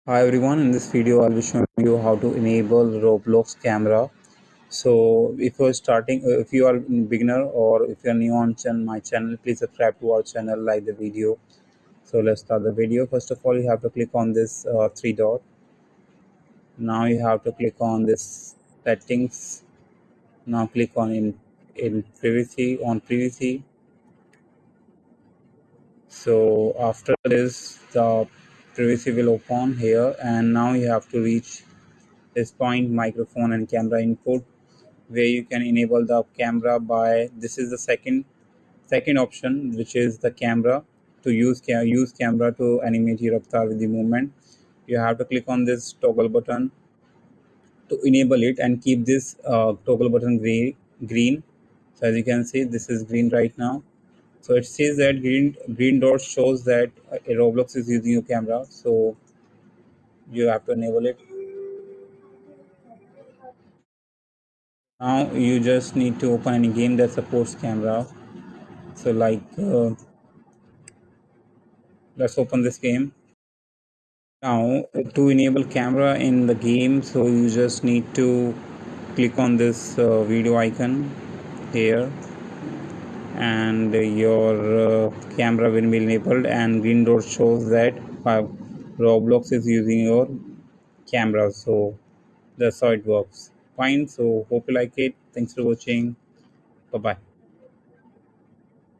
Hi everyone, in this video I'll be showing you how to enable Roblox camera. So if you are a beginner or if you are new on my channel, please subscribe to our channel, like the video. So let's start the video. First of all, you have to click on this three dot. Now you have to click on this settings. Now click on in privacy. So after this, the privacy will open here, and now you have to reach this point, microphone and camera input, where you can enable the camera by this is the second option, which is the camera. To use camera to animate your avatar with the movement, you have to click on this toggle button to enable it and keep this toggle button green. So as you can see, this is green right now. So it says that green dot shows that a Roblox is using your camera, so you have to enable it. Now you just need to open any game that supports camera. So let's open this game. Now to enable camera in the game, so you just need to click on this video icon here, and your camera will be enabled, and green dot shows that Roblox is using your camera. So that's how it works. Fine. So hope you like it. Thanks for watching. Bye bye.